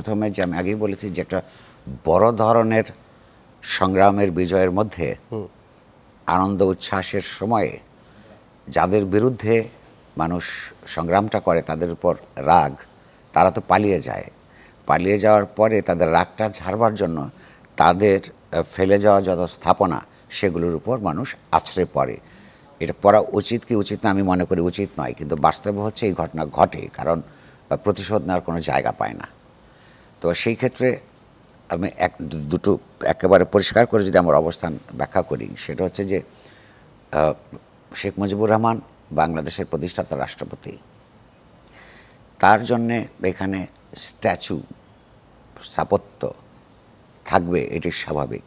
প্রথমে যে আমি আগেই বলেছি যে একটা বড় ধরনের সংগ্রামের বিজয়ের মধ্যে আনন্দ উচ্ছ্বাসের সময়ে যাদের বিরুদ্ধে মানুষ সংগ্রামটা করে তাদের উপর রাগ, তারা তো পালিয়ে যায়। পালিয়ে যাওয়ার পরে তাদের রাগটা ঝাড়বার জন্য তাদের ফেলে যাওয়া যত স্থাপনা সেগুলোর উপর মানুষ আছড়ে পড়ে। এটা পড়া উচিত কি উচিত না আমি মনে করি উচিত নয়, কিন্তু বাস্তবে হচ্ছে এই ঘটনা ঘটে, কারণ প্রতিশোধ নেওয়ার কোনো জায়গা পায় না। তো সেই ক্ষেত্রে আমি দুটো একেবারে পরিষ্কার করে যদি আমার অবস্থান ব্যাখ্যা করি, সেটা হচ্ছে যে শেখ মুজিবুর রহমান বাংলাদেশের প্রতিষ্ঠাতা রাষ্ট্রপতি, তার জন্যে এখানে স্ট্যাচু স্থাপত্য থাকবে, এটি স্বাভাবিক।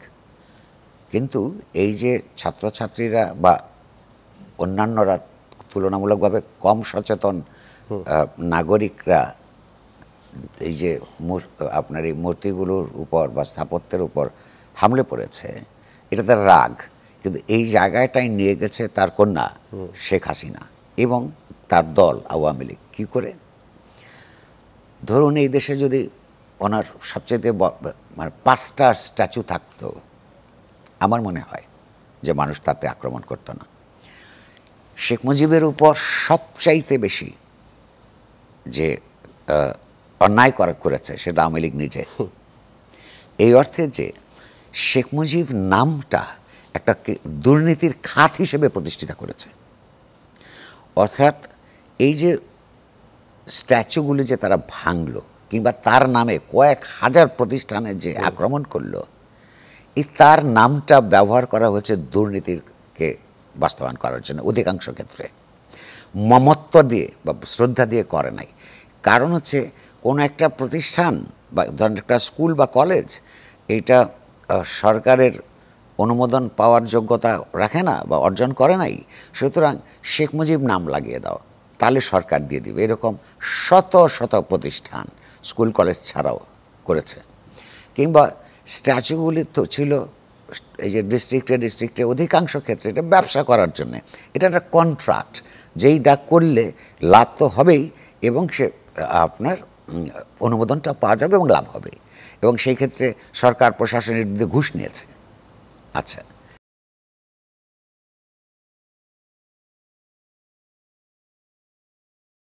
কিন্তু এই যে ছাত্রছাত্রীরা বা অন্যান্যরা তুলনামূলকভাবে কম সচেতন নাগরিকরা এই যে আপনার এই মূর্তিগুলোর উপর বা স্থাপত্যের উপর হামলে পড়েছে, এটা তার রাগ। কিন্তু এই জায়গাটাই নিয়ে গেছে তার কন্যা শেখ হাসিনা এবং তার দল আওয়ামী লীগ। কী করে? ধরুন এই দেশে যদি ওনার সবচেয়ে মানে 5টা স্ট্যাচু থাকতো, আমার মনে হয় যে মানুষ তাতে আক্রমণ করতো না। শেখ মুজিবের উপর সবচাইতে বেশি যে অন্যায় করেছে সেটা আওয়ামী লীগ নিজে। এই অর্থে যে শেখ মুজিব নামটা একটা দুর্নীতির খাত হিসেবে প্রতিষ্ঠিত করেছে। অর্থাৎ এই যে স্ট্যাচুগুলি যে তারা ভাঙলো কিংবা তার নামে কয়েক হাজার প্রতিষ্ঠানে যে আক্রমণ করলো, এই তার নামটা ব্যবহার করা হয়েছে দুর্নীতিকে বাস্তবায়ন করার জন্য। অধিকাংশ ক্ষেত্রে মমত্ব দিয়ে বা শ্রদ্ধা দিয়ে করে নাই। কারণ হচ্ছে কোনো একটা প্রতিষ্ঠান বা ধরেন একটা স্কুল বা কলেজ, এইটা সরকারের অনুমোদন পাওয়ার যোগ্যতা রাখে না বা অর্জন করে নাই, সুতরাং শেখ মুজিব নাম লাগিয়ে দাও, তাহলে সরকার দিয়ে দিবে। এরকম শত শত প্রতিষ্ঠান স্কুল কলেজ ছাড়াও করেছে। কিংবা স্ট্যাচুগুলি তো ছিল এই যে ডিস্ট্রিক্টে অধিকাংশ ক্ষেত্রে এটা ব্যবসা করার জন্যে, এটা একটা কন্ট্রাক্ট, যেইটা করলে লাভ তো হবেই এবং সে আপনার অনুমোদনটা পাওয়া যাবে এবং লাভ হবে, এবং সেই ক্ষেত্রে সরকার প্রশাসনের বিরুদ্ধে ঘুষ নিয়েছে। আচ্ছা,